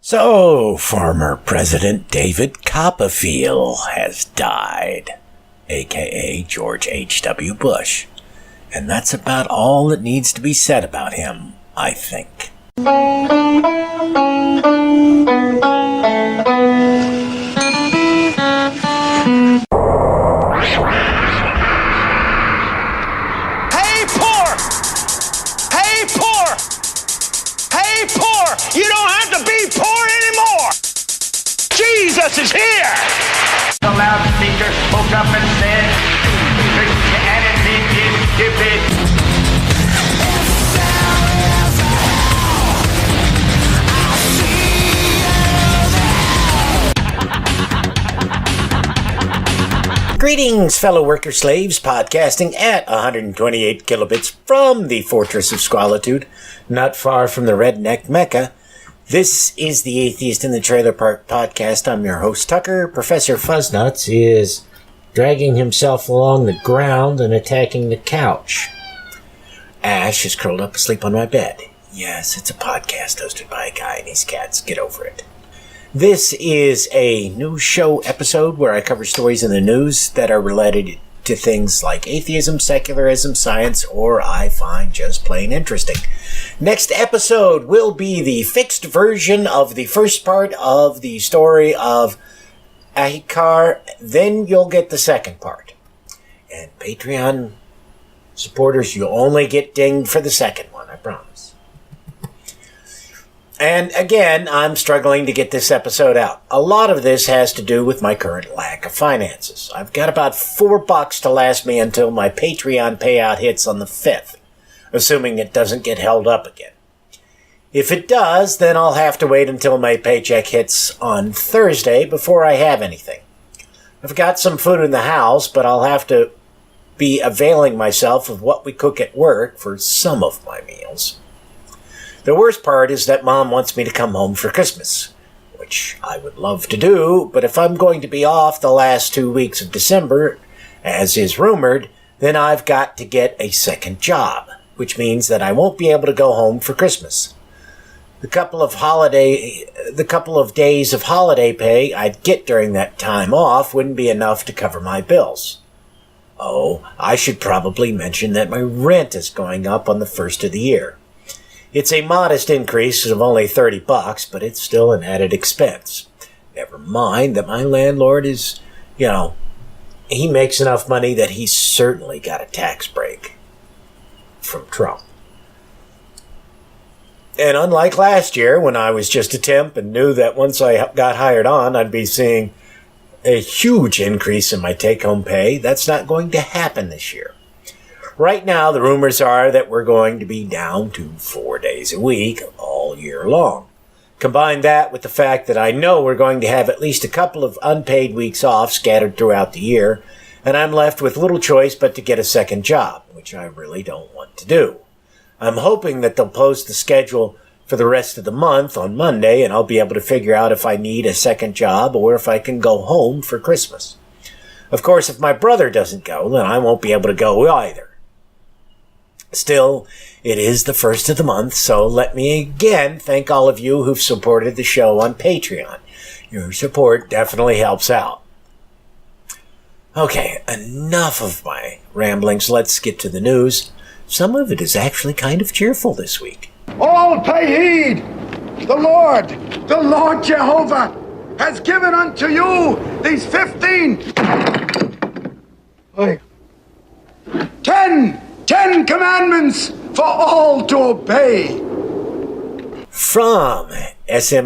So, former President David Copperfield has died, aka George H.W. Bush. And that's about all that needs to be said about him, I think. You don't have to be poor anymore. Jesus is here. The loudspeaker spoke up and said, Christianity is stupid. Greetings, fellow worker slaves, podcasting at 128 kilobits from the Fortress of Squalitude, not far from the redneck Mecca. This is the Atheist in the Trailer Park podcast. I'm your host, Tucker. Professor Fuzznuts is dragging himself along the ground and attacking the couch. Ash is curled up asleep on my bed. Yes, it's a podcast hosted by a guy and his cats. Get over it. This is a news show episode where I cover stories in the news that are related to things like atheism, secularism, science, or I find just plain interesting. Next episode will be the fixed version of the first part of the story of Ahikar. Then you'll get the second part. And Patreon supporters, you'll only get dinged for the second one, I promise. And again, I'm struggling to get this episode out. A lot of this has to do with my current lack of finances. I've got about $4 to last me until my Patreon payout hits on the 5th, assuming it doesn't get held up again. If it does, then I'll have to wait until my paycheck hits on Thursday before I have anything. I've got some food in the house, but I'll have to be availing myself of what we cook at work for some of my meals. The worst part is that Mom wants me to come home for Christmas, which I would love to do, but if I'm going to be off the last 2 weeks of December, as is rumored, then I've got to get a second job, which means that I won't be able to go home for Christmas. The couple of days of holiday pay I'd get during that time off wouldn't be enough to cover my bills. Oh, I should probably mention that my rent is going up on the first of the year. It's a modest increase of only $30, but it's still an added expense. Never mind that my landlord is, he makes enough money that he's certainly got a tax break from Trump. And unlike last year, when I was just a temp and knew that once I got hired on, I'd be seeing a huge increase in my take-home pay, that's not going to happen this year. Right now, the rumors are that we're going to be down to 4 days a week all year long. Combine that with the fact that I know we're going to have at least a couple of unpaid weeks off scattered throughout the year, and I'm left with little choice but to get a second job, which I really don't want to do. I'm hoping that they'll post the schedule for the rest of the month on Monday, and I'll be able to figure out if I need a second job or if I can go home for Christmas. Of course, if my brother doesn't go, then I won't be able to go either. Still, it is the first of the month, so let me again thank all of you who've supported the show on Patreon. Your support definitely helps out. Okay, enough of my ramblings. Let's get to the news. Some of it is actually kind of cheerful this week. All pay heed. The Lord Jehovah has given unto you these 10 commandments for all to obey. From smh.com.au.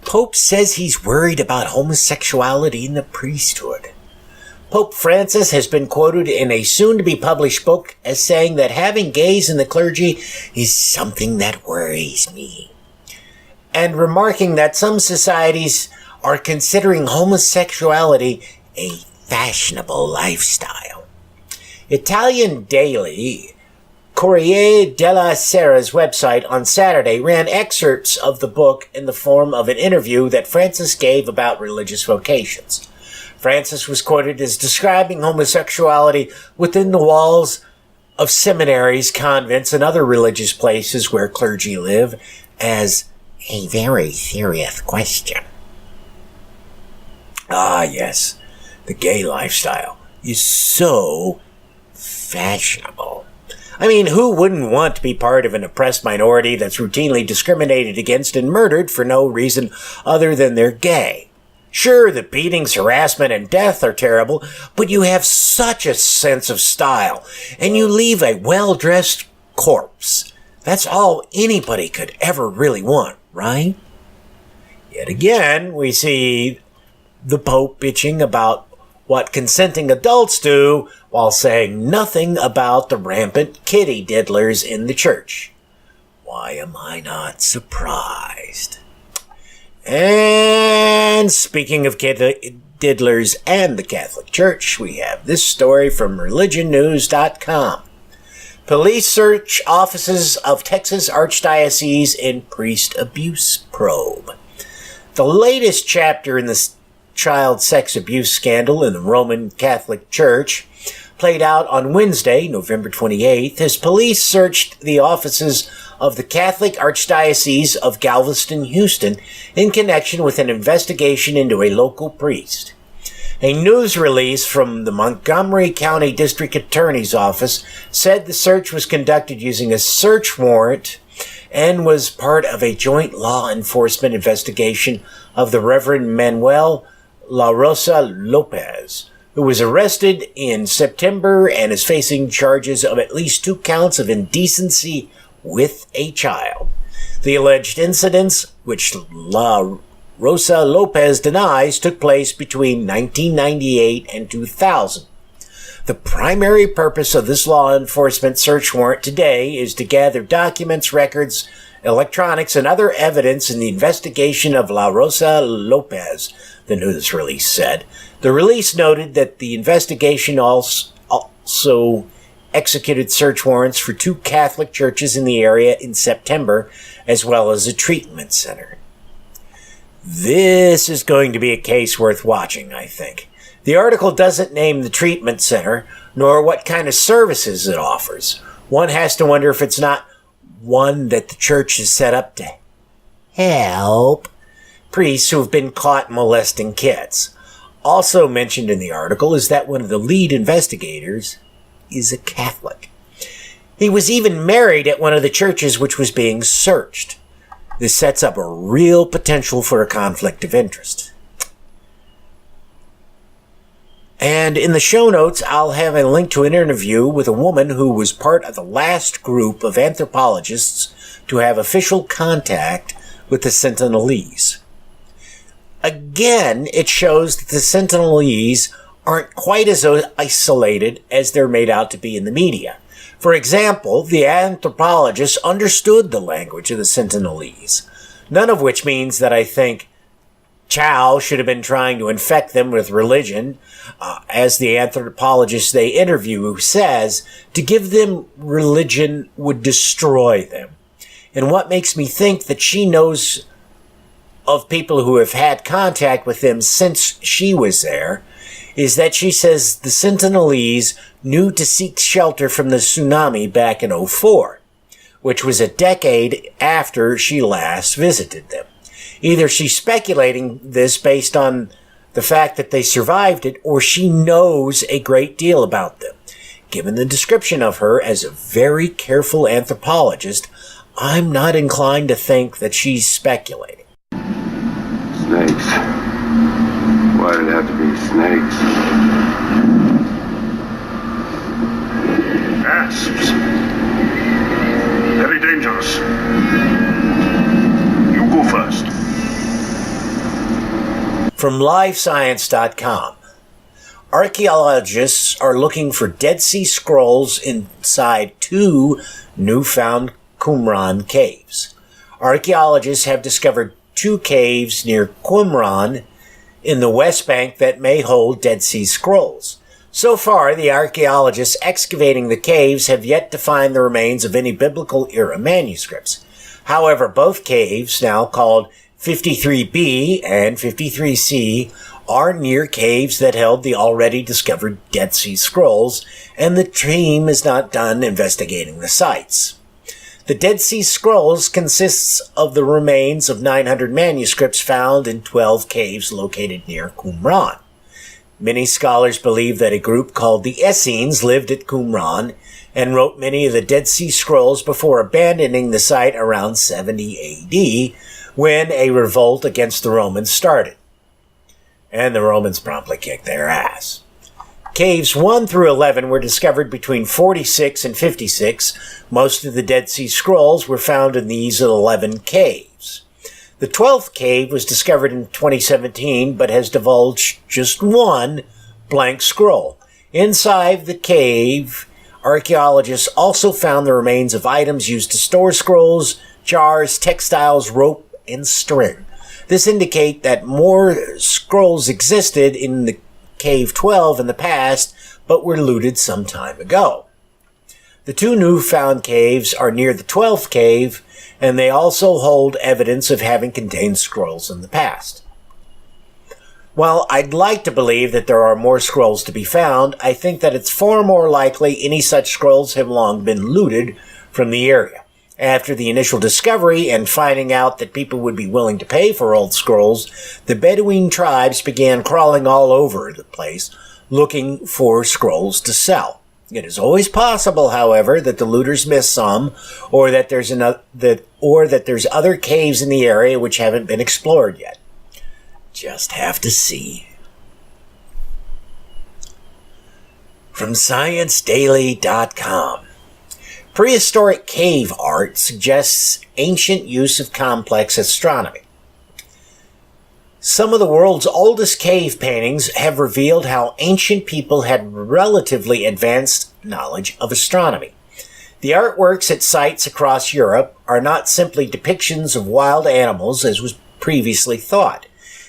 Pope says he's worried about homosexuality in the priesthood. Pope Francis has been quoted in a soon-to-be-published book as saying that having gays in the clergy is something that worries me, and remarking that some societies are considering homosexuality a fashionable lifestyle. Italian daily Corriere della Sera's website on Saturday ran excerpts of the book in the form of an interview that Francis gave about religious vocations. Francis was quoted as describing homosexuality within the walls of seminaries, convents, and other religious places where clergy live as a very serious question. Ah, yes, the gay lifestyle is so fashionable. I mean, who wouldn't want to be part of an oppressed minority that's routinely discriminated against and murdered for no reason other than they're gay? Sure, the beatings, harassment, and death are terrible, but you have such a sense of style, and you leave a well-dressed corpse. That's all anybody could ever really want, right? Yet again, we see the Pope bitching about what consenting adults do while saying nothing about the rampant kitty diddlers in the church. Why am I not surprised? And speaking of kitty diddlers and the Catholic Church, we have this story from religionnews.com. Police search offices of Texas Archdiocese in priest abuse probe. The latest chapter in the child sex abuse scandal in the Roman Catholic Church played out on Wednesday, November 28th, as police searched the offices of the Catholic Archdiocese of Galveston, Houston, in connection with an investigation into a local priest. A news release from the Montgomery County District Attorney's Office said the search was conducted using a search warrant and was part of a joint law enforcement investigation of the Reverend Manuel La Rosa Lopez, who was arrested in September and is facing charges of at least 2 counts of indecency with a child. The alleged incidents, which La Rosa Lopez denies, took place between 1998 and 2000. The primary purpose of this law enforcement search warrant today is to gather documents, records, electronics, and other evidence in the investigation of La Rosa Lopez, the news release said. The release noted that the investigation also executed search warrants for 2 Catholic churches in the area in September, as well as a treatment center. This is going to be a case worth watching, I think. The article doesn't name the treatment center, nor what kind of services it offers. One has to wonder if it's not one that the church is set up to help priests who have been caught molesting kids. Also mentioned in the article is that one of the lead investigators is a Catholic. He was even married at one of the churches which was being searched. This sets up a real potential for a conflict of interest. And in the show notes, I'll have a link to an interview with a woman who was part of the last group of anthropologists to have official contact with the Sentinelese. Again, it shows that the Sentinelese aren't quite as isolated as they're made out to be in the media. For example, the anthropologists understood the language of the Sentinelese, none of which means that I think Chow should have been trying to infect them with religion, as the anthropologist they interview says, to give them religion would destroy them. And what makes me think that she knows of people who have had contact with them since she was there is that she says the Sentinelese knew to seek shelter from the tsunami back in 2004, which was a decade after she last visited them. Either she's speculating this based on the fact that they survived it, or she knows a great deal about them. Given the description of her as a very careful anthropologist, I'm not inclined to think that she's speculating. Snakes. Why did it have to be snakes? Asps. Very dangerous. You go first. From LiveScience.com, archaeologists are looking for Dead Sea Scrolls inside 2 newfound Qumran caves. Archaeologists have discovered 2 caves near Qumran in the West Bank that may hold Dead Sea Scrolls. So far, the archaeologists excavating the caves have yet to find the remains of any biblical-era manuscripts. However, both caves, now called 53B and 53C, are near caves that held the already discovered Dead Sea Scrolls, and the team is not done investigating the sites. The Dead Sea Scrolls consists of the remains of 900 manuscripts found in 12 caves located near Qumran. Many scholars believe that a group called the Essenes lived at Qumran and wrote many of the Dead Sea Scrolls before abandoning the site around 70 AD, when a revolt against the Romans started. And the Romans promptly kicked their ass. Caves 1 through 11 were discovered between 46 and 56. Most of the Dead Sea Scrolls were found in these 11 caves. The 12th cave was discovered in 2017, but has divulged just one blank scroll. Inside the cave, archaeologists also found the remains of items used to store scrolls, jars, textiles, rope, and string. This indicates that more scrolls existed in the Cave 12 in the past, but were looted some time ago. The two newfound caves are near the 12th cave, and they also hold evidence of having contained scrolls in the past. While I'd like to believe that there are more scrolls to be found, I think that it's far more likely any such scrolls have long been looted from the area. After the initial discovery and finding out that people would be willing to pay for old scrolls, the Bedouin tribes began crawling all over the place, looking for scrolls to sell. It is always possible, however, that the looters missed some, or that there's other caves in the area which haven't been explored yet. Just have to see. From ScienceDaily.com. Prehistoric cave art suggests ancient use of complex astronomy. Some of the world's oldest cave paintings have revealed how ancient people had relatively advanced knowledge of astronomy. The artworks at sites across Europe are not simply depictions of wild animals as was previously thought.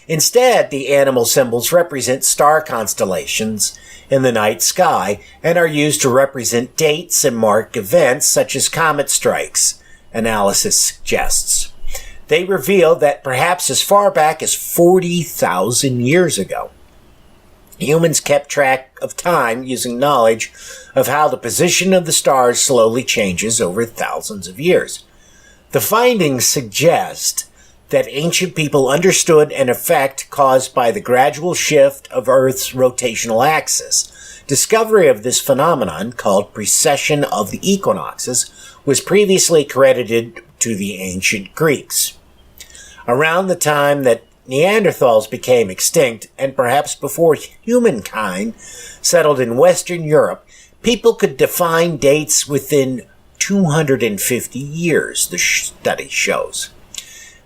Instead, the animal symbols represent star constellations in the night sky and are used to represent dates and mark events such as comet strikes, analysis suggests. They reveal that perhaps as far back as 40,000 years ago, humans kept track of time using knowledge of how the position of the stars slowly changes over thousands of years. The findings suggest that ancient people understood an effect caused by the gradual shift of Earth's rotational axis. Discovery of this phenomenon, called precession of the equinoxes, was previously credited to the ancient Greeks. Around the time that Neanderthals became extinct, and perhaps before humankind settled in Western Europe, people could define dates within 250 years, the study shows.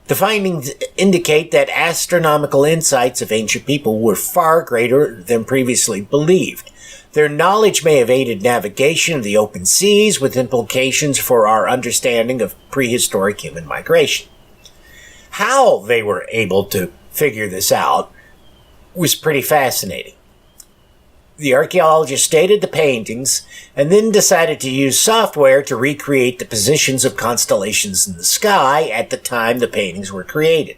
The findings indicate that astronomical insights of ancient people were far greater than previously believed. Their knowledge may have aided navigation of the open seas, with implications for our understanding of prehistoric human migration. How they were able to figure this out was pretty fascinating. The archaeologists stated the paintings and then decided to use software to recreate the positions of constellations in the sky at the time the paintings were created.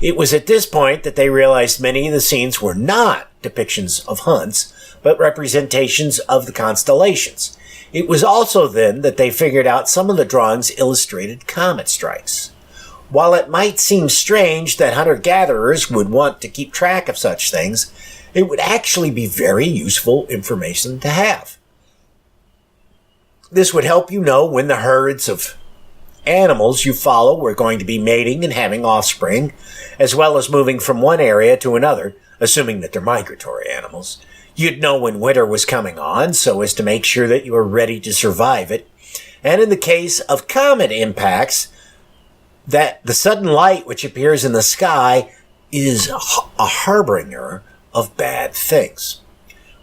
It was at this point that they realized many of the scenes were not depictions of hunts, but representations of the constellations. It was also then that they figured out some of the drawings illustrated comet strikes. While it might seem strange that hunter-gatherers would want to keep track of such things, it would actually be very useful information to have. This would help you know when the herds of animals you follow were going to be mating and having offspring, as well as moving from one area to another, assuming that they're migratory animals. You'd know when winter was coming on, so as to make sure that you were ready to survive it. And in the case of comet impacts, that the sudden light which appears in the sky is a harbinger of bad things.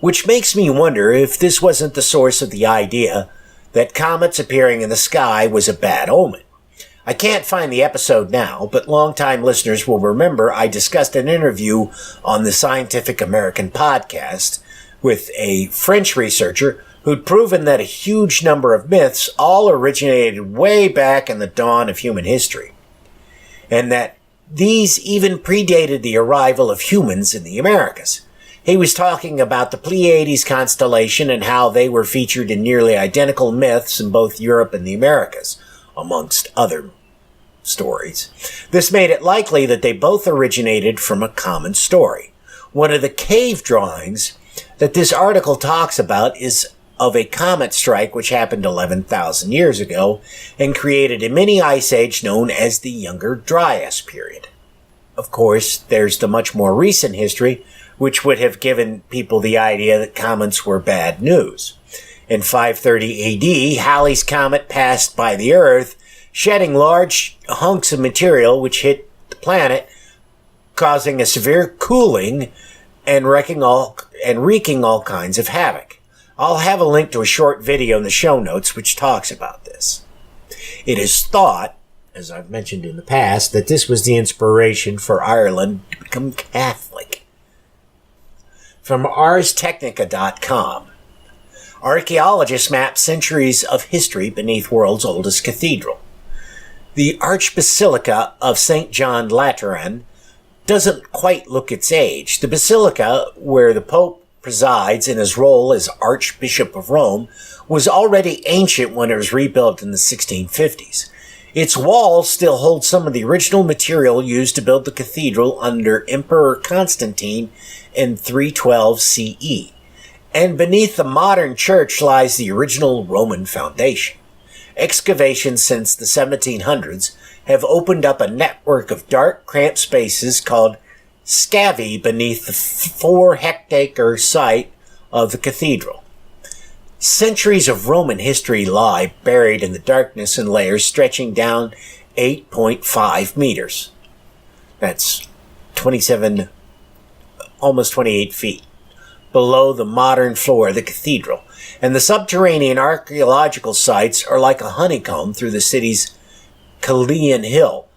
Which makes me wonder if this wasn't the source of the idea that comets appearing in the sky was a bad omen. I can't find the episode now, but longtime listeners will remember I discussed an interview on the Scientific American podcast with a French researcher who'd proven that a huge number of myths all originated way back in the dawn of human history, and that These even predated the arrival of humans in the Americas. He was talking about the Pleiades constellation and how they were featured in nearly identical myths in both Europe and the Americas, amongst other stories. This made it likely that they both originated from a common story. One of the cave drawings that this article talks about is of a comet strike which happened 11,000 years ago and created a mini ice age known as the Younger Dryas period. Of course, there's the much more recent history, which would have given people the idea that comets were bad news. In 530 AD, Halley's Comet passed by the Earth, shedding large hunks of material which hit the planet, causing a severe cooling and wreaking all kinds of havoc. I'll have a link to a short video in the show notes which talks about this. It is thought, as I've mentioned in the past, that this was the inspiration for Ireland to become Catholic. From ArsTechnica.com. Archaeologists map centuries of history beneath world's oldest cathedral. The Archbasilica of St. John Lateran doesn't quite look its age. The basilica, where the Pope presides in his role as Archbishop of Rome, was already ancient when it was rebuilt in the 1650s. Its walls still hold some of the original material used to build the cathedral under Emperor Constantine in 312 CE. And beneath the modern church lies the original Roman foundation. Excavations since the 1700s have opened up a network of dark, cramped spaces called scavi beneath the 4-hectare site of the cathedral. Centuries of Roman history lie buried in the darkness in layers stretching down 8.5 meters. That's almost 28 feet below the modern floor of the cathedral. And the subterranean archaeological sites are like a honeycomb through the city's Caelian Hill.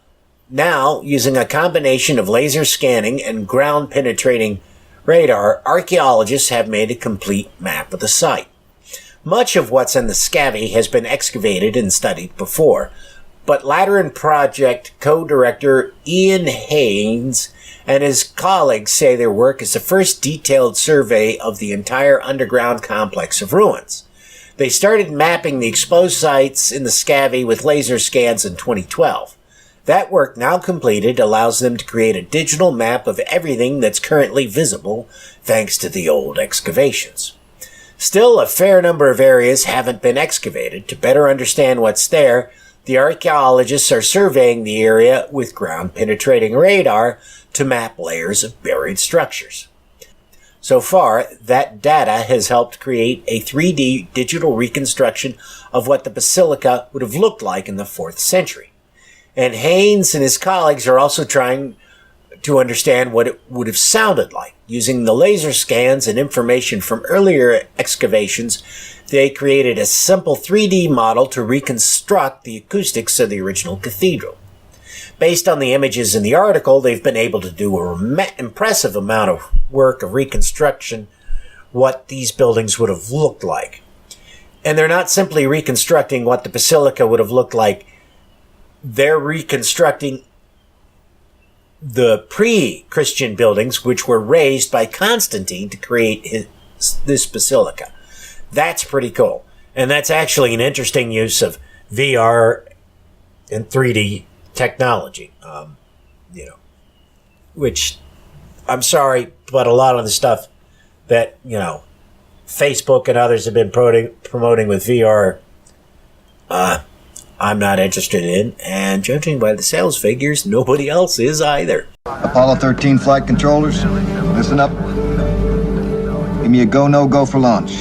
Now, using a combination of laser scanning and ground-penetrating radar, archaeologists have made a complete map of the site. Much of what's in the scavi has been excavated and studied before, but Lateran Project co-director Ian Haynes and his colleagues say their work is the first detailed survey of the entire underground complex of ruins. They started mapping the exposed sites in the scavi with laser scans in 2012. That work, now completed, allows them to create a digital map of everything that's currently visible thanks to the old excavations. Still, a fair number of areas haven't been excavated. To better understand what's there, the archaeologists are surveying the area with ground-penetrating radar to map layers of buried structures. So far, that data has helped create a 3D digital reconstruction of what the basilica would have looked like in the 4th century. And Haynes and his colleagues are also trying to understand what it would have sounded like. Using the laser scans and information from earlier excavations, they created a simple 3D model to reconstruct the acoustics of the original cathedral. Based on the images in the article, they've been able to do an impressive amount of work of reconstruction, what these buildings would have looked like. And they're not simply reconstructing what the basilica would have looked like, they're reconstructing the pre-Christian buildings which were raised by Constantine to create this basilica. That's pretty cool. And that's actually an interesting use of VR and 3D technology. Which, I'm sorry, but a lot of the stuff that, Facebook and others have been promoting with VR, I'm not interested in, and judging by the sales figures, nobody else is either. Apollo 13 flight controllers, listen up. Give me a go, no-go for launch.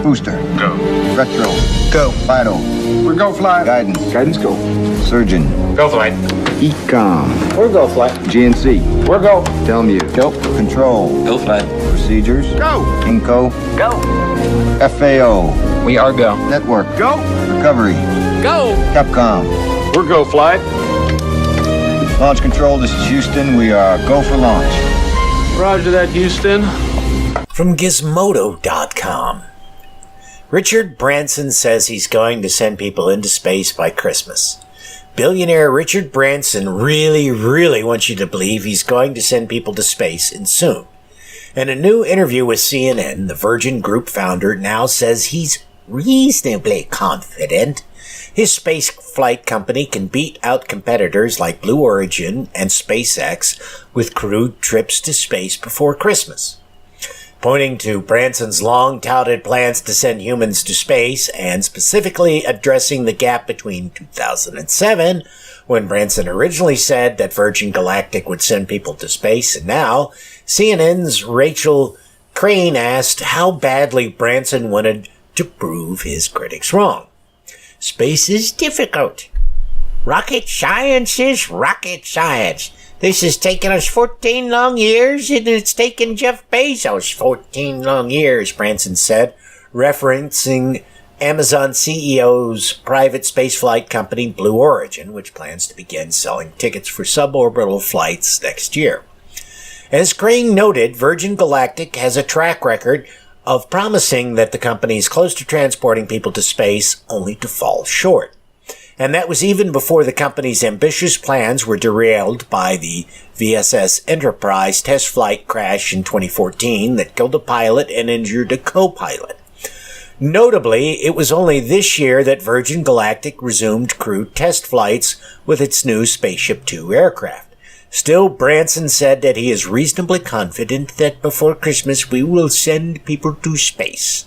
Booster. Go. Retro. Go. Vital. We're go fly. Guidance. Guidance go. Surgeon. Go flight. Ecom. We're go flight. GNC. We're go. Telmu. Go. Control. Go flight. Procedures. Go. Inco. Go. FAO. We are go. Network. Go. Recovery. Go. Capcom. We're go fly. Launch control, this is Houston. We are go for launch. Roger that, Houston. From Gizmodo.com. Richard Branson says he's going to send people into space by Christmas. Billionaire Richard Branson really wants you to believe he's going to send people to space and soon. In a new interview with CNN, the Virgin Group founder now says he's reasonably confident his space flight company can beat out competitors like Blue Origin and SpaceX with crewed trips to space before Christmas. Pointing to Branson's long-touted plans to send humans to space and specifically addressing the gap between 2007, when Branson originally said that Virgin Galactic would send people to space, and now CNN's Rachel Crane asked how badly Branson wanted to prove his critics wrong. Space is difficult. Rocket science is rocket science. This has taken us 14 long years, and it's taken Jeff Bezos 14 long years, Branson said, referencing Amazon CEO's private spaceflight company Blue Origin, which plans to begin selling tickets for suborbital flights next year. As Crane noted, Virgin Galactic has a track record of promising that the company is close to transporting people to space, only to fall short. And that was even before the company's ambitious plans were derailed by the VSS Enterprise test flight crash in 2014 that killed a pilot and injured a co-pilot. Notably, it was only this year that Virgin Galactic resumed crewed test flights with its new Spaceship Two aircraft. Still, Branson said that he is reasonably confident that before Christmas we will send people to space.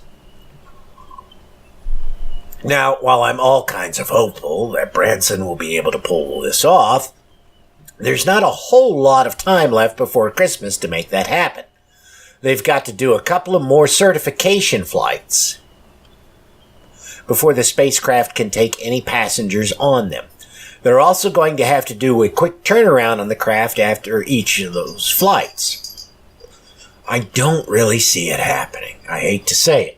Now, while I'm all kinds of hopeful that Branson will be able to pull this off, there's not a whole lot of time left before Christmas to make that happen. They've got to do a couple of more certification flights before the spacecraft can take any passengers on them. They're also going to have to do a quick turnaround on the craft after each of those flights. I don't really see it happening. I hate to say it.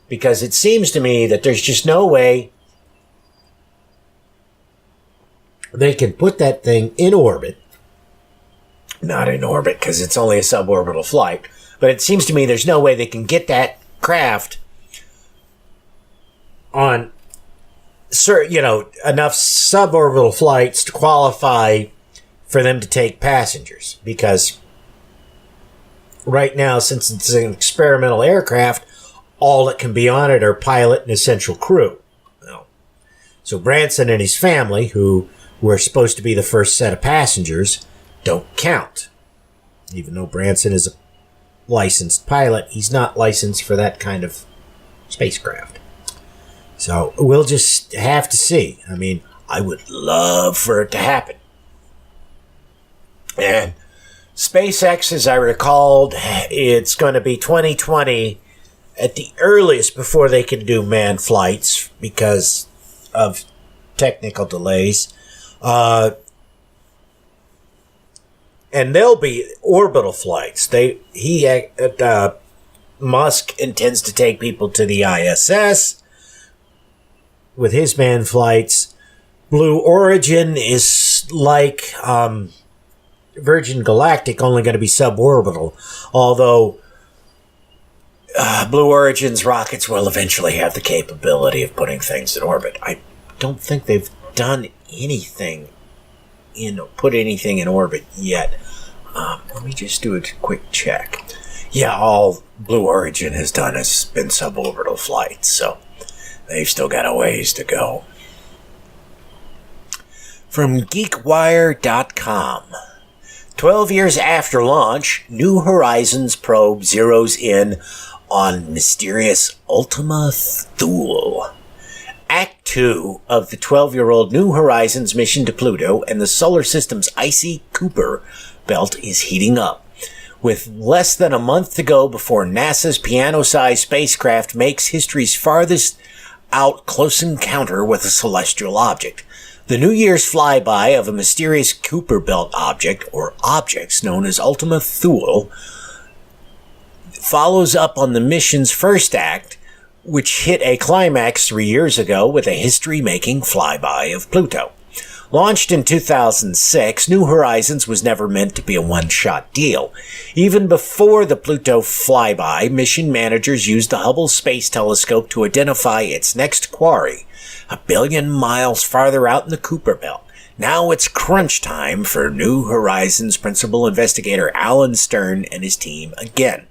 Because it seems to me that there's just no way they can put that thing in orbit. Not in orbit, because it's only a suborbital flight. But it seems to me there's no way they can get that craft on, enough suborbital flights to qualify for them to take passengers. Because right now, since it's an experimental aircraft, all that can be on it are pilot and essential crew. So Branson and his family, who were supposed to be the first set of passengers, don't count. Even though Branson is a licensed pilot, he's not licensed for that kind of spacecraft. So we'll just have to see. I mean, I would love for it to happen. And SpaceX, as I recalled, it's going to be 2020 at the earliest before they can do manned flights because of technical delays. And they'll be orbital flights. Musk intends to take people to the ISS with his manned flights. Blue Origin is like Virgin Galactic, only going to be suborbital, although Blue Origin's rockets will eventually have the capability of putting things in orbit. I don't think they've done anything put anything in orbit yet. Let me just do a quick check. Yeah, all Blue Origin has done has been suborbital flights, so they've still got a ways to go. From GeekWire.com. 12 years after launch, New Horizons probe zeroes in on mysterious Ultima Thule. Act 2 of the 12-year-old New Horizons mission to Pluto and the solar system's icy Kuiper belt is heating up. With less than a month to go before NASA's piano-sized spacecraft makes history's farthest out close encounter with a celestial object, the New Year's flyby of a mysterious Kuiper belt object, or objects known as Ultima Thule, follows up on the mission's first act, which hit a climax 3 years ago with a history-making flyby of Pluto. Launched in 2006, New Horizons was never meant to be a one-shot deal. Even before the Pluto flyby, mission managers used the Hubble Space Telescope to identify its next quarry, 1 billion miles farther out in the Kuiper Belt. Now it's crunch time for New Horizons principal investigator Alan Stern and his team again.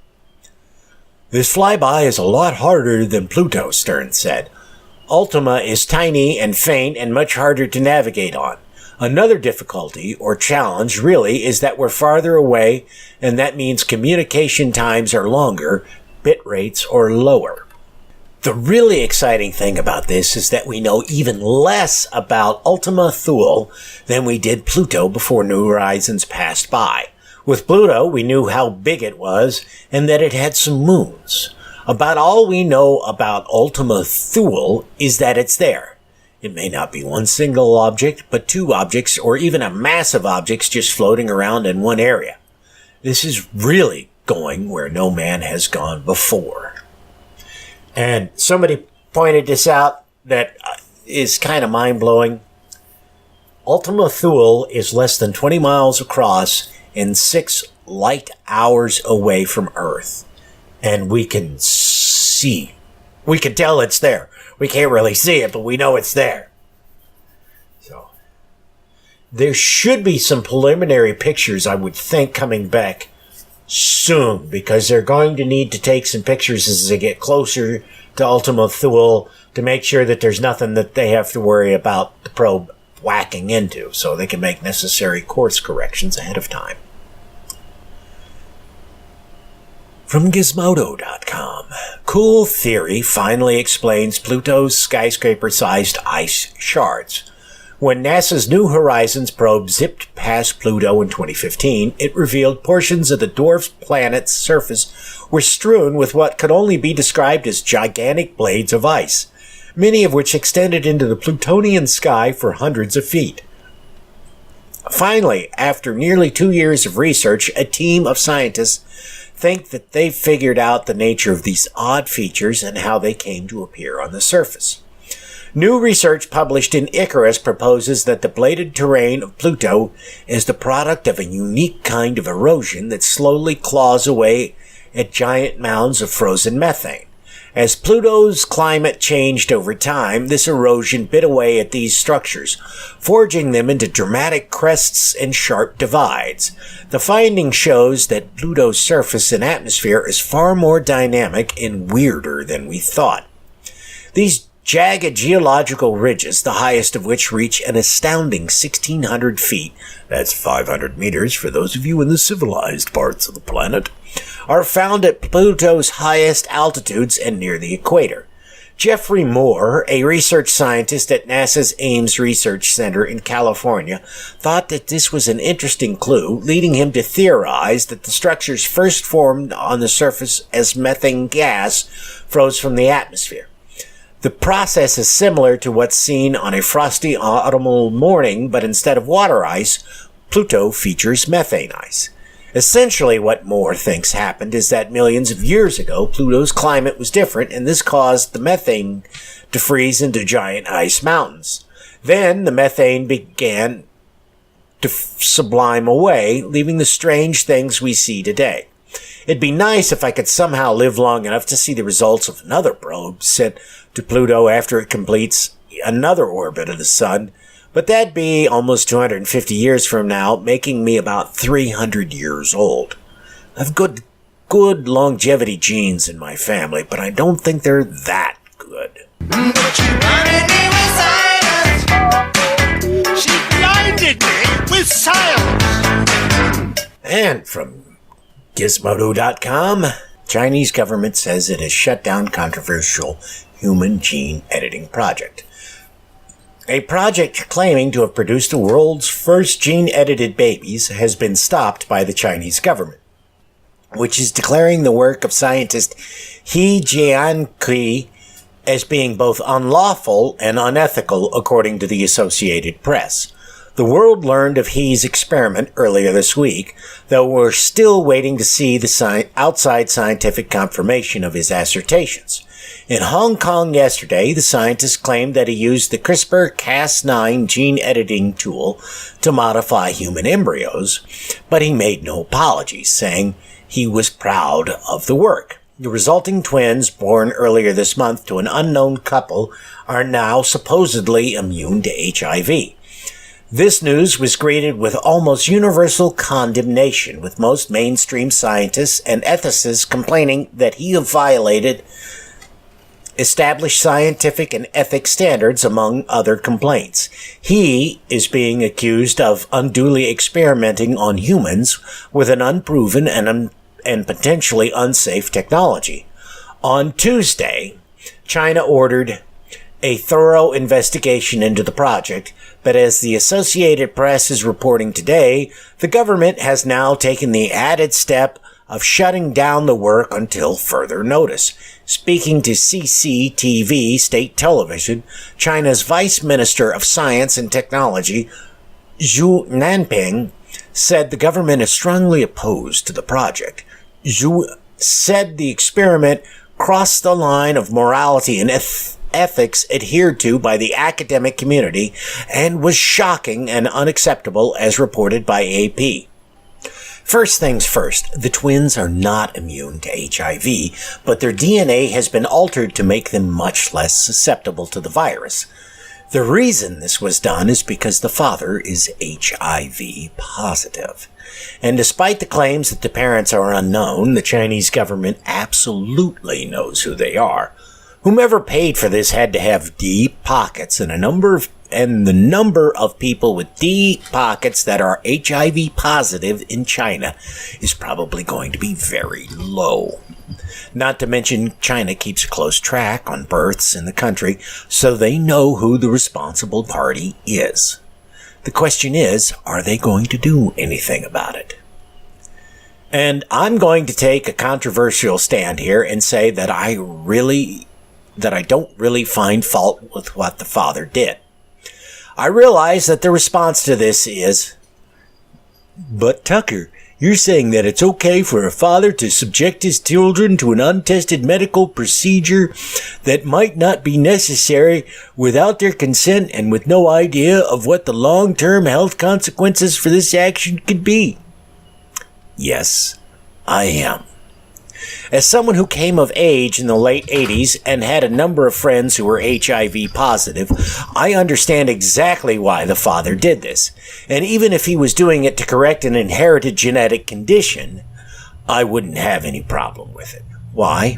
This flyby is a lot harder than Pluto, Stern said. Ultima is tiny and faint and much harder to navigate on. Another difficulty, or challenge really, is that we're farther away, and that means communication times are longer, bit rates are lower. The really exciting thing about this is that we know even less about Ultima Thule than we did Pluto before New Horizons passed by. With Pluto, we knew how big it was and that it had some moons. About all we know about Ultima Thule is that it's there. It may not be one single object, but two objects or even a mass of objects just floating around in one area. This is really going where no man has gone before. And somebody pointed this out that is kind of mind-blowing. Ultima Thule is less than 20 miles across and 6 light hours away from Earth. And we can see. We can tell it's there. We can't really see it, but we know it's there. So, there should be some preliminary pictures, I would think, coming back soon, because they're going to need to take some pictures as they get closer to Ultima Thule to make sure that there's nothing that they have to worry about the probe whacking into, so they can make necessary course corrections ahead of time. From Gizmodo.com, cool theory finally explains Pluto's skyscraper-sized ice shards. When NASA's New Horizons probe zipped past Pluto in 2015, it revealed portions of the dwarf planet's surface were strewn with what could only be described as gigantic blades of ice, many of which extended into the Plutonian sky for hundreds of feet. Finally, after nearly 2 years of research, a team of scientists think that they've figured out the nature of these odd features and how they came to appear on the surface. New research published in Icarus proposes that the bladed terrain of Pluto is the product of a unique kind of erosion that slowly claws away at giant mounds of frozen methane. As Pluto's climate changed over time, this erosion bit away at these structures, forging them into dramatic crests and sharp divides. The finding shows that Pluto's surface and atmosphere is far more dynamic and weirder than we thought. These jagged geological ridges, the highest of which reach an astounding 1,600 feet, that's 500 meters for those of you in the civilized parts of the planet, are found at Pluto's highest altitudes and near the equator. Jeffrey Moore, a research scientist at NASA's Ames Research Center in California, thought that this was an interesting clue, leading him to theorize that the structures first formed on the surface as methane gas froze from the atmosphere. The process is similar to what's seen on a frosty autumnal morning, but instead of water ice, Pluto features methane ice. Essentially, what Moore thinks happened is that millions of years ago, Pluto's climate was different, and this caused the methane to freeze into giant ice mountains. Then, the methane began to sublime away, leaving the strange things we see today. It'd be nice if I could somehow live long enough to see the results of another probe sent to Pluto after it completes another orbit of the Sun, but that'd be almost 250 years from now, making me about 300 years old. I've good longevity genes in my family, but I don't think they're that good. But you blinded me with silence. She blinded me with silence. And from Gizmodo.com, Chinese government says it has shut down controversial human gene editing project. A project claiming to have produced the world's first gene-edited babies has been stopped by the Chinese government, which is declaring the work of scientist He Jiankui as being both unlawful and unethical, according to the Associated Press. The world learned of He's experiment earlier this week, though we're still waiting to see the outside scientific confirmation of his assertions. In Hong Kong yesterday, the scientist claimed that he used the CRISPR-Cas9 gene editing tool to modify human embryos, but he made no apologies, saying he was proud of the work. The resulting twins, born earlier this month to an unknown couple, are now supposedly immune to HIV. This news was greeted with almost universal condemnation, with most mainstream scientists and ethicists complaining that he violated established scientific and ethics standards, among other complaints. He is being accused of unduly experimenting on humans with an unproven and potentially unsafe technology. On Tuesday, China ordered a thorough investigation into the project, but as the Associated Press is reporting today, the government has now taken the added step of shutting down the work until further notice. Speaking to CCTV, state television, China's Vice Minister of Science and Technology, Zhu Nanping, said the government is strongly opposed to the project. Zhu said the experiment crossed the line of morality and ethics adhered to by the academic community and was shocking and unacceptable, as reported by AP. First things first, the twins are not immune to HIV, but their DNA has been altered to make them much less susceptible to the virus. The reason this was done is because the father is HIV positive. And despite the claims that the parents are unknown, the Chinese government absolutely knows who they are. Whomever paid for this had to have deep pockets, and the number of people with deep pockets that are HIV positive in China is probably going to be very low. Not to mention, China keeps a close track on births in the country, so they know who the responsible party is. The question is, are they going to do anything about it? And I'm going to take a controversial stand here and say that I don't really find fault with what the father did. I realize that the response to this is, "But Tucker, you're saying that it's okay for a father to subject his children to an untested medical procedure that might not be necessary without their consent and with no idea of what the long-term health consequences for this action could be?" Yes, I am. As someone who came of age in the late 80s and had a number of friends who were HIV positive, I understand exactly why the father did this. And even if he was doing it to correct an inherited genetic condition, I wouldn't have any problem with it. Why?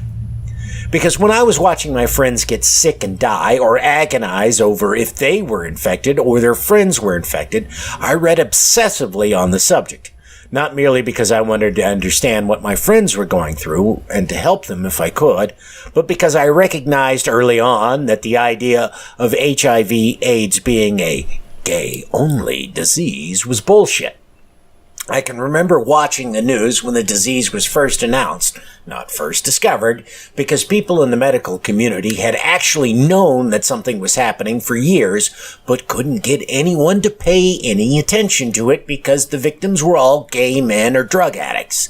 Because when I was watching my friends get sick and die or agonize over if they were infected or their friends were infected, I read obsessively on the subject. Not merely because I wanted to understand what my friends were going through and to help them if I could, but because I recognized early on that the idea of HIV/AIDS being a gay-only disease was bullshit. I can remember watching the news when the disease was first announced, not first discovered, because people in the medical community had actually known that something was happening for years, but couldn't get anyone to pay any attention to it because the victims were all gay men or drug addicts.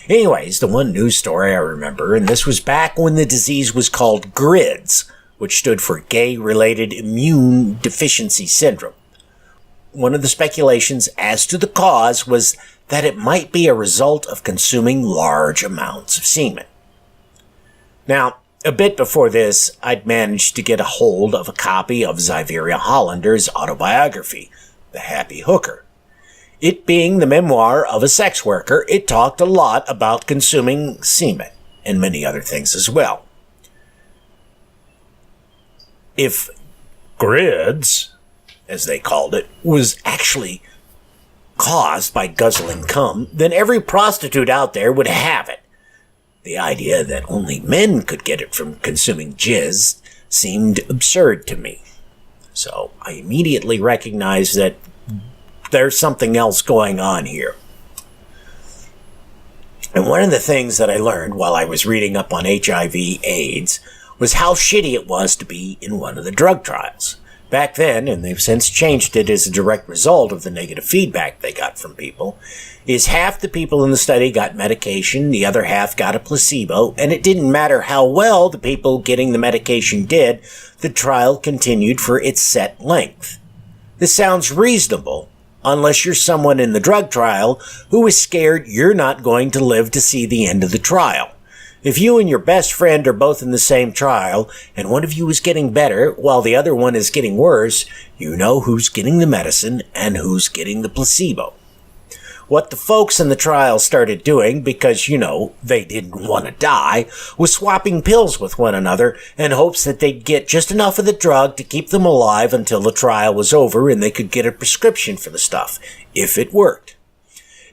Anyways, the one news story I remember, and this was back when the disease was called GRIDS, which stood for Gay-Related Immune Deficiency Syndrome. One of the speculations as to the cause was that it might be a result of consuming large amounts of semen. Now, a bit before this, I'd managed to get a hold of a copy of Zyveria Hollander's autobiography, The Happy Hooker. It being the memoir of a sex worker, it talked a lot about consuming semen and many other things as well. If GRIDS, as they called it, was actually caused by guzzling cum, then every prostitute out there would have it. The idea that only men could get it from consuming jizz seemed absurd to me. So I immediately recognized that there's something else going on here. And one of the things that I learned while I was reading up on HIV/AIDS was how shitty it was to be in one of the drug trials. Back then, and they've since changed it as a direct result of the negative feedback they got from people, is half the people in the study got medication, the other half got a placebo, and it didn't matter how well the people getting the medication did, the trial continued for its set length. This sounds reasonable, unless you're someone in the drug trial who is scared you're not going to live to see the end of the trial. If you and your best friend are both in the same trial, and one of you is getting better while the other one is getting worse, you know who's getting the medicine and who's getting the placebo. What the folks in the trial started doing, because, they didn't want to die, was swapping pills with one another in hopes that they'd get just enough of the drug to keep them alive until the trial was over and they could get a prescription for the stuff, if it worked.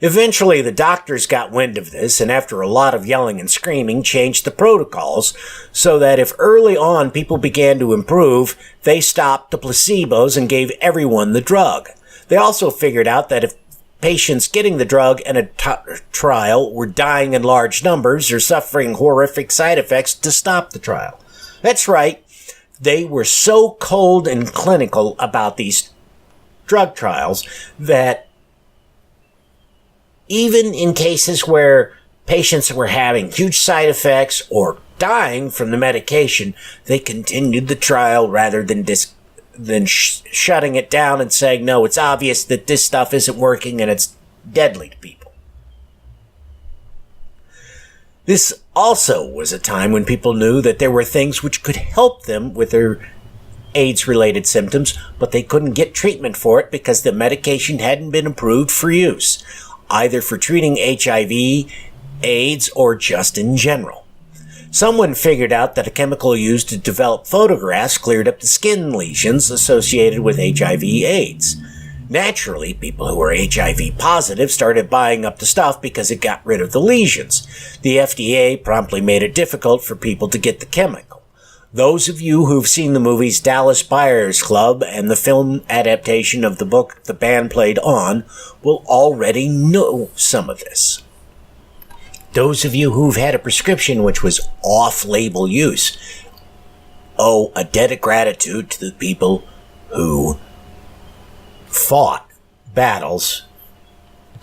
Eventually, the doctors got wind of this, and after a lot of yelling and screaming, changed the protocols so that if early on people began to improve, they stopped the placebos and gave everyone the drug. They also figured out that if patients getting the drug in a trial were dying in large numbers or suffering horrific side effects, to stop the trial. That's right. They were so cold and clinical about these drug trials that even in cases where patients were having huge side effects or dying from the medication, they continued the trial rather than shutting it down and saying, no, it's obvious that this stuff isn't working and it's deadly to people. This also was a time when people knew that there were things which could help them with their AIDS-related symptoms, but they couldn't get treatment for it because the medication hadn't been approved for use, either for treating HIV, AIDS, or just in general. Someone figured out that a chemical used to develop photographs cleared up the skin lesions associated with HIV/AIDS. Naturally, people who were HIV positive started buying up the stuff because it got rid of the lesions. The FDA promptly made it difficult for people to get the chemical. Those of you who've seen the movies Dallas Buyers Club and the film adaptation of the book The Band Played On will already know some of this. Those of you who've had a prescription which was off-label use owe a debt of gratitude to the people who fought battles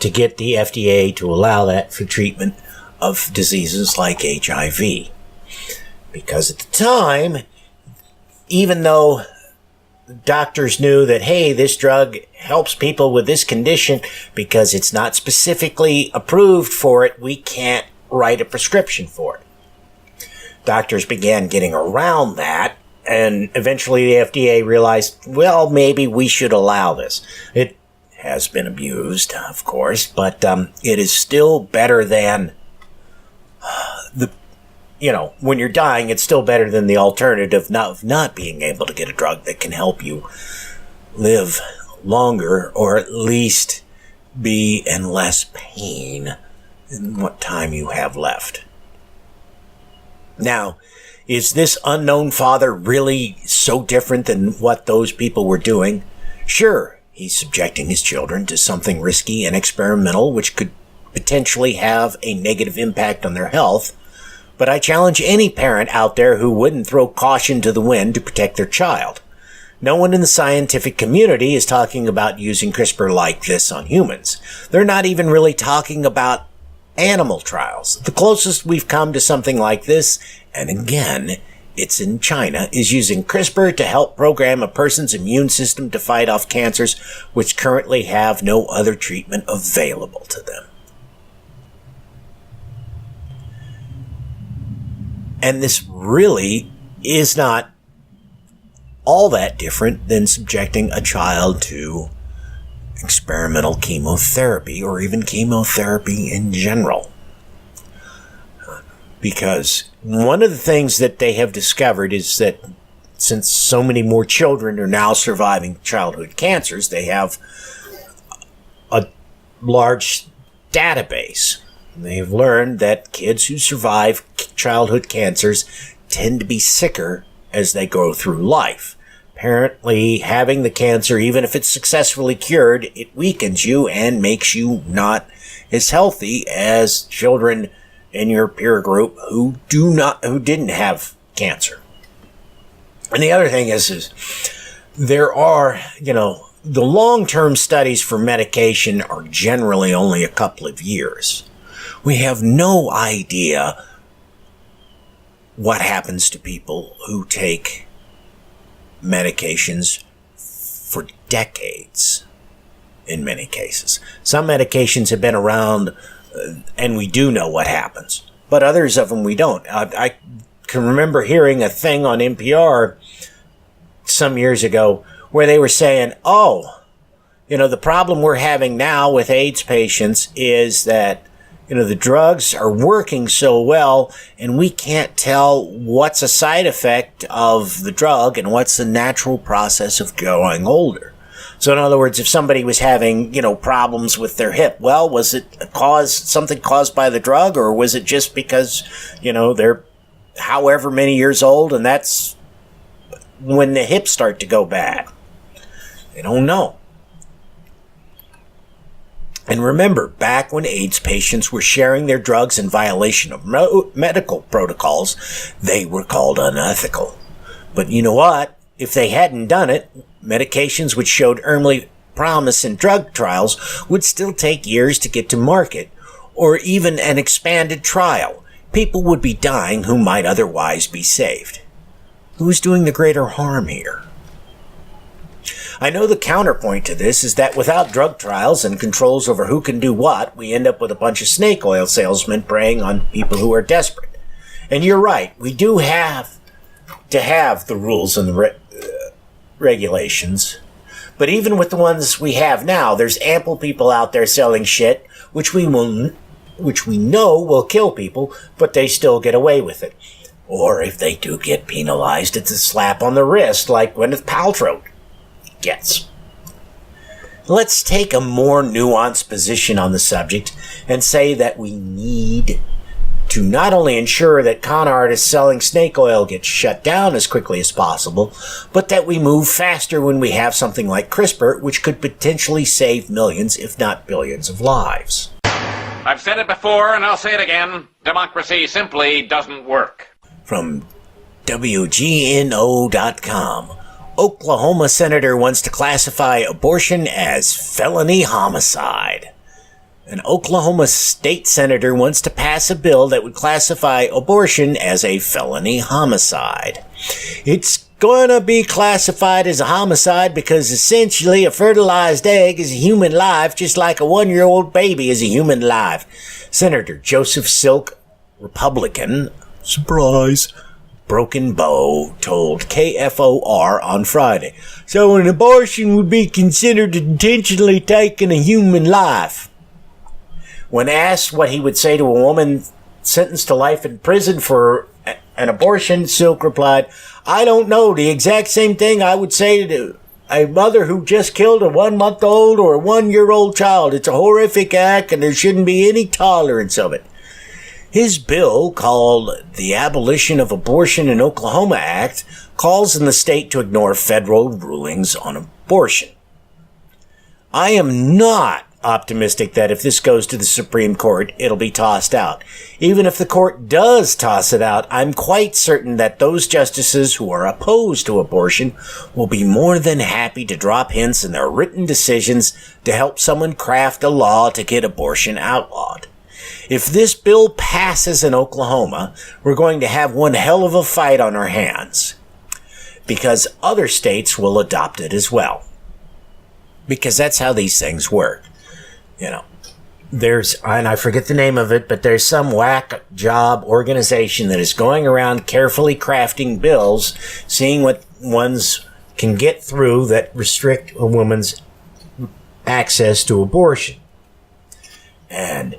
to get the FDA to allow that for treatment of diseases like HIV. Because at the time, even though doctors knew that, hey, this drug helps people with this condition, because it's not specifically approved for it, we can't write a prescription for it. Doctors began getting around that, and eventually the FDA realized, well, maybe we should allow this. It has been abused, of course, but it is still better than when you're dying, it's still better than the alternative of not being able to get a drug that can help you live longer, or at least be in less pain in what time you have left. Now, is this unknown father really so different than what those people were doing? Sure, he's subjecting his children to something risky and experimental which could potentially have a negative impact on their health, but I challenge any parent out there who wouldn't throw caution to the wind to protect their child. No one in the scientific community is talking about using CRISPR like this on humans. They're not even really talking about animal trials. The closest we've come to something like this, and again, it's in China, is using CRISPR to help program a person's immune system to fight off cancers which currently have no other treatment available to them. And this really is not all that different than subjecting a child to experimental chemotherapy, or even chemotherapy in general. Because one of the things that they have discovered is that since so many more children are now surviving childhood cancers, they have a large database. They've learned that kids who survive childhood cancers tend to be sicker as they go through life. Apparently, having the cancer, even if it's successfully cured, it weakens you and makes you not as healthy as children in your peer group who didn't have cancer. And the other thing is there are, the long-term studies for medication are generally only a couple of years. We have no idea what happens to people who take medications for decades in many cases. Some medications have been around and we do know what happens, but others of them we don't. I can remember hearing a thing on NPR some years ago where they were saying, the problem we're having now with AIDS patients is that, the drugs are working so well and we can't tell what's a side effect of the drug and what's the natural process of growing older. So in other words, if somebody was having, problems with their hip, well, was it something caused by the drug, or was it just because, they're however many years old and that's when the hips start to go bad? They don't know. And remember, back when AIDS patients were sharing their drugs in violation of medical protocols, they were called unethical. But you know what? If they hadn't done it, medications which showed early promise in drug trials would still take years to get to market, or even an expanded trial. People would be dying who might otherwise be saved. Who's doing the greater harm here? I know the counterpoint to this is that without drug trials and controls over who can do what, we end up with a bunch of snake oil salesmen preying on people who are desperate. And you're right, we do have to have the rules and the regulations. But even with the ones we have now, there's ample people out there selling shit, which we know will kill people, but they still get away with it. Or if they do get penalized, it's a slap on the wrist like Gwyneth Paltrow gets. Let's take a more nuanced position on the subject and say that we need to not only ensure that con artists selling snake oil get shut down as quickly as possible, but that we move faster when we have something like CRISPR, which could potentially save millions, if not billions, of lives. I've said it before and I'll say it again. Democracy simply doesn't work. From WGNO.com. Oklahoma senator wants to classify abortion as felony homicide. An Oklahoma state senator wants to pass a bill that would classify abortion as a felony homicide. It's going to be classified as a homicide because essentially a fertilized egg is a human life, just like a 1-year-old baby is a human life. Senator Joseph Silk, Republican, surprise, Broken Bow, told KFOR on Friday. So an abortion would be considered intentionally taking a human life. When asked what he would say to a woman sentenced to life in prison for an abortion, Silk replied, "I don't know, the exact same thing I would say to a mother who just killed a 1-month-old or a 1-year-old child. It's a horrific act and there shouldn't be any tolerance of it." His bill, called the Abolition of Abortion in Oklahoma Act, calls on the state to ignore federal rulings on abortion. I am not optimistic that if this goes to the Supreme Court, it'll be tossed out. Even if the court does toss it out, I'm quite certain that those justices who are opposed to abortion will be more than happy to drop hints in their written decisions to help someone craft a law to get abortion outlawed. If this bill passes in Oklahoma, we're going to have one hell of a fight on our hands, because other states will adopt it as well. Because that's how these things work. There's, and I forget the name of it, but there's some whack job organization that is going around carefully crafting bills, seeing what ones can get through that restrict a woman's access to abortion. And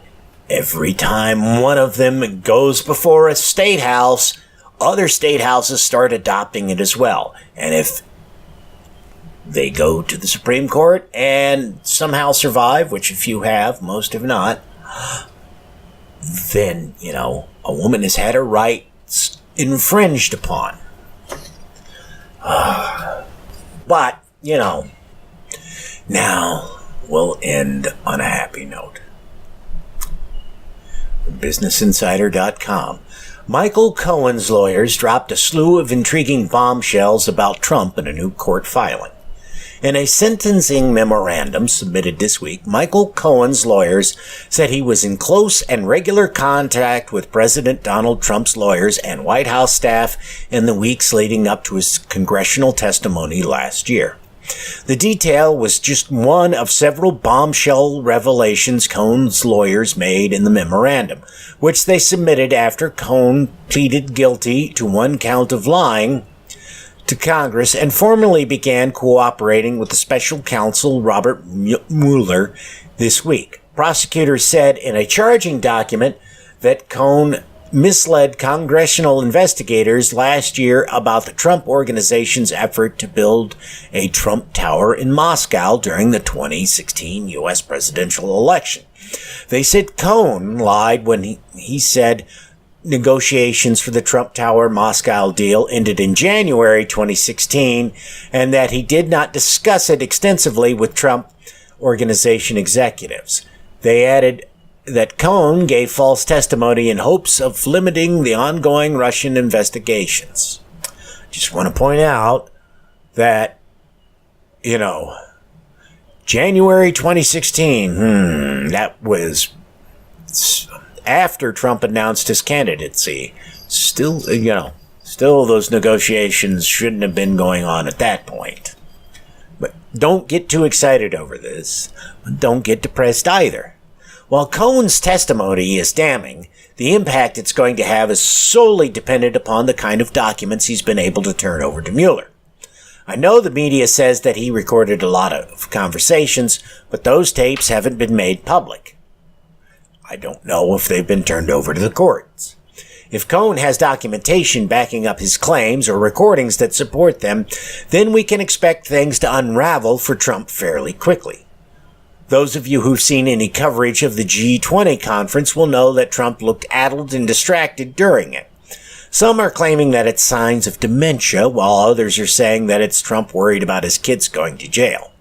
every time one of them goes before a state house, other state houses start adopting it as well. And if they go to the Supreme Court and somehow survive, which a few have, most have not, then, a woman has had her rights infringed upon. But, now we'll end on a happy note. BusinessInsider.com. Michael Cohen's lawyers dropped a slew of intriguing bombshells about Trump in a new court filing. In a sentencing memorandum submitted this week, Michael Cohen's lawyers said he was in close and regular contact with President Donald Trump's lawyers and White House staff in the weeks leading up to his congressional testimony last year. The detail was just one of several bombshell revelations Cohen's lawyers made in the memorandum, which they submitted after Cohen pleaded guilty to one count of lying to Congress and formally began cooperating with the special counsel Robert Mueller this week. Prosecutors said in a charging document that Cohen misled congressional investigators last year about the Trump Organization's effort to build a Trump Tower in Moscow during the 2016 U.S. presidential election. They said Cohen lied when he said negotiations for the Trump Tower Moscow deal ended in January 2016 and that he did not discuss it extensively with Trump Organization executives. They added that Cohen gave false testimony in hopes of limiting the ongoing Russian investigations. Just want to point out that, January 2016, that was after Trump announced his candidacy. Still those negotiations shouldn't have been going on at that point. But don't get too excited over this. Don't get depressed either. While Cohen's testimony is damning, the impact it's going to have is solely dependent upon the kind of documents he's been able to turn over to Mueller. I know the media says that he recorded a lot of conversations, but those tapes haven't been made public. I don't know if they've been turned over to the courts. If Cohen has documentation backing up his claims or recordings that support them, then we can expect things to unravel for Trump fairly quickly. Those of you who've seen any coverage of the G20 conference will know that Trump looked addled and distracted during it. Some are claiming that it's signs of dementia, while others are saying that it's Trump worried about his kids going to jail.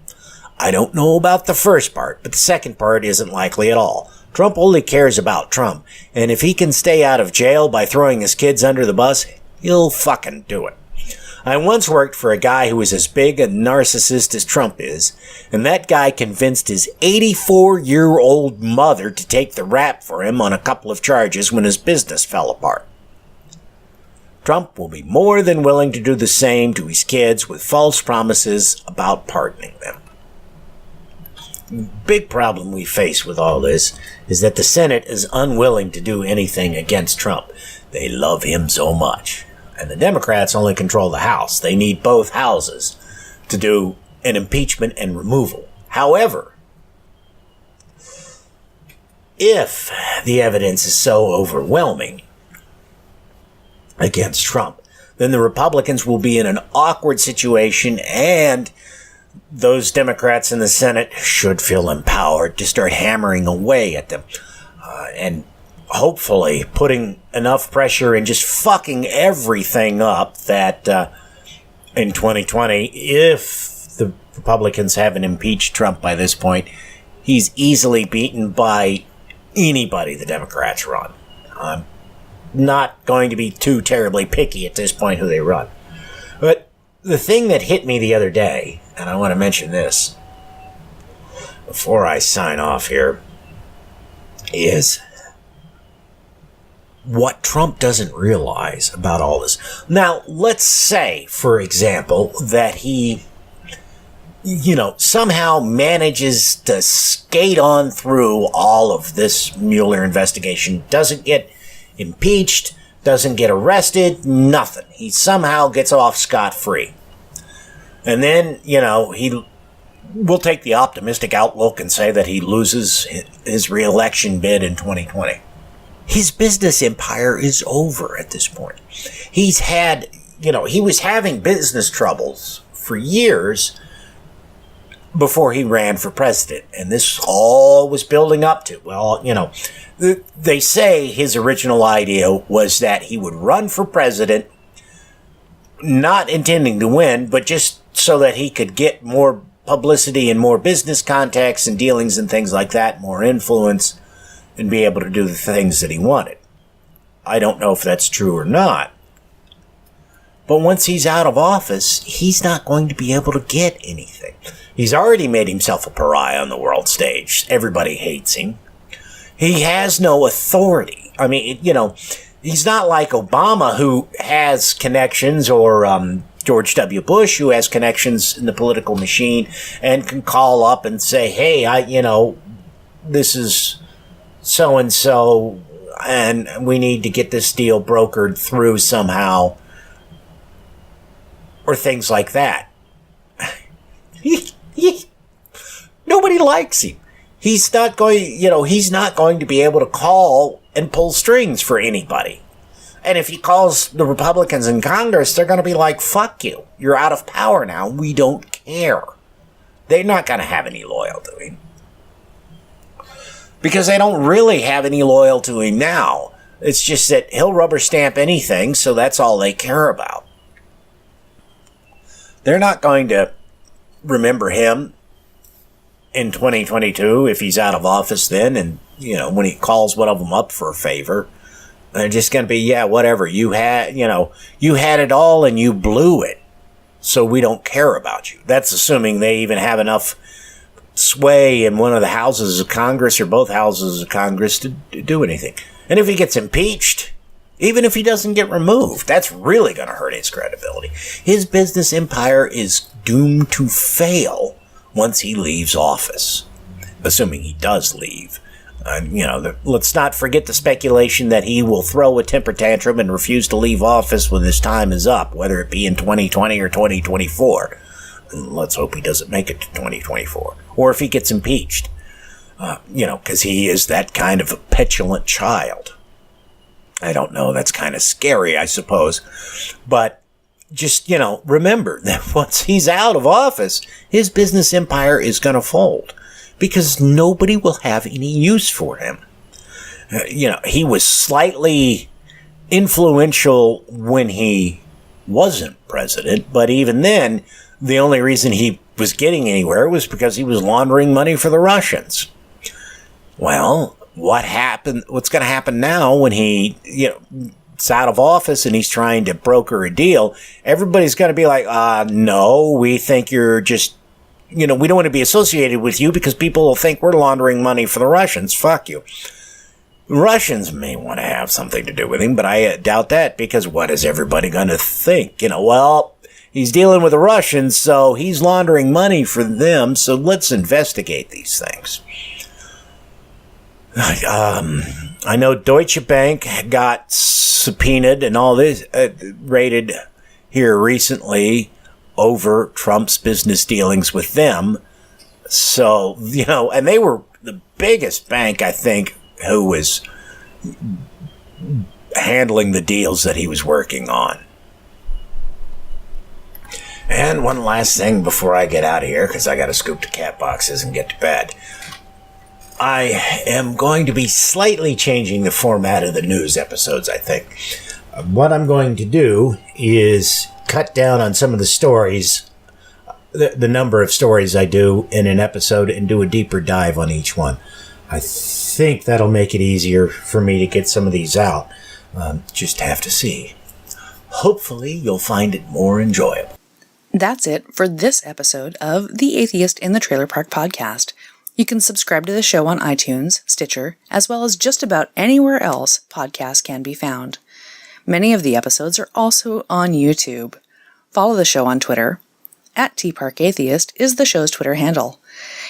I don't know about the first part, but the second part isn't likely at all. Trump only cares about Trump, and if he can stay out of jail by throwing his kids under the bus, he'll fucking do it. I once worked for a guy who was as big a narcissist as Trump is, and that guy convinced his 84-year-old mother to take the rap for him on a couple of charges when his business fell apart. Trump will be more than willing to do the same to his kids with false promises about pardoning them. Big problem we face with all this is that the Senate is unwilling to do anything against Trump. They love him so much. And the Democrats only control the House. They need both houses to do an impeachment and removal. However, if the evidence is so overwhelming against Trump, then the Republicans will be in an awkward situation, and those Democrats in the Senate should feel empowered to start hammering away at them and hopefully putting enough pressure and just fucking everything up that in 2020, if the Republicans haven't impeached Trump by this point, he's easily beaten by anybody the Democrats run. I'm not going to be too terribly picky at this point who they run. But the thing that hit me the other day, and I want to mention this before I sign off here, is what Trump doesn't realize about all this. Now, let's say, for example, that he, somehow manages to skate on through all of this Mueller investigation, doesn't get impeached, doesn't get arrested, nothing. He somehow gets off scot-free. And then, we'll take the optimistic outlook and say that he loses his re-election bid in 2020. His business empire is over at this point. He's had, he was having business troubles for years before he ran for president. And this all was building up to, they say his original idea was that he would run for president, not intending to win, but just so that he could get more publicity and more business contacts and dealings and things like that, more influence, and be able to do the things that he wanted. I don't know if that's true or not. But once he's out of office, he's not going to be able to get anything. He's already made himself a pariah on the world stage. Everybody hates him. He has no authority. I mean, he's not like Obama, who has connections, or George W. Bush, who has connections in the political machine and can call up and say, hey, this is so-and-so, and we need to get this deal brokered through somehow, or things like that. Nobody likes him. He's not going to be able to call and pull strings for anybody. And if he calls the Republicans in Congress, they're going to be like, fuck you. You're out of power now. We don't care. They're not going to have any loyalty to him. Because they don't really have any loyalty to him now. It's just that he'll rubber stamp anything, so that's all they care about. They're not going to remember him in 2022 if he's out of office then, and, when he calls one of them up for a favor. They're just going to be, yeah, whatever. You had it all and you blew it. So we don't care about you. That's assuming they even have enough sway in one of the houses of Congress or both houses of Congress to do anything. And if he gets impeached, even if he doesn't get removed, that's really going to hurt his credibility. His business empire is doomed to fail once he leaves office, assuming he does leave. Let's not forget the speculation that he will throw a temper tantrum and refuse to leave office when his time is up, whether it be in 2020 or 2024. Let's hope he doesn't make it to 2024. Or if he gets impeached, because he is that kind of a petulant child. I don't know, that's kind of scary, I suppose. But just, remember that once he's out of office, his business empire is going to fold. Because nobody will have any use for him. He was slightly influential when he wasn't president, but even then, the only reason he was getting anywhere was because he was laundering money for the Russians. Well, what's going to happen now when he, is out of office and he's trying to broker a deal? Everybody's going to be like, no, we think you're just, we don't want to be associated with you because people will think we're laundering money for the Russians. Fuck you. Russians may want to have something to do with him, but I doubt that, because what is everybody going to think? Well, he's dealing with the Russians, so he's laundering money for them, so let's investigate these things. I know Deutsche Bank got subpoenaed and all this, raided here recently over Trump's business dealings with them. So, and they were the biggest bank, I think, who was handling the deals that he was working on. And one last thing before I get out of here, because I got to scoop the cat boxes and get to bed. I am going to be slightly changing the format of the news episodes, I think. What I'm going to do is cut down on some of the stories, the number of stories I do in an episode, and do a deeper dive on each one. I think that'll make it easier for me to get some of these out. Just have to see. Hopefully you'll find it more enjoyable. That's it for this episode of The Atheist in the Trailer Park Podcast. You can subscribe to the show on iTunes, Stitcher, as well as just about anywhere else podcasts can be found. Many of the episodes are also on YouTube. Follow the show on Twitter. @TParkAtheist is the show's Twitter handle.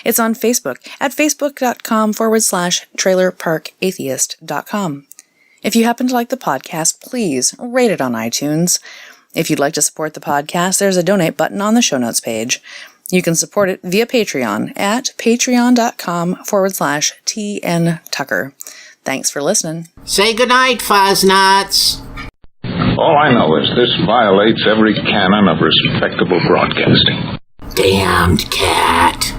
It's on Facebook at facebook.com/trailerparkatheist.com. If you happen to like the podcast, please rate it on iTunes. If you'd like to support the podcast, there's a donate button on the show notes page. You can support it via Patreon at patreon.com/TNTucker. Thanks for listening. Say goodnight, Fosnuts. All I know is this violates every canon of respectable broadcasting. Damned cat.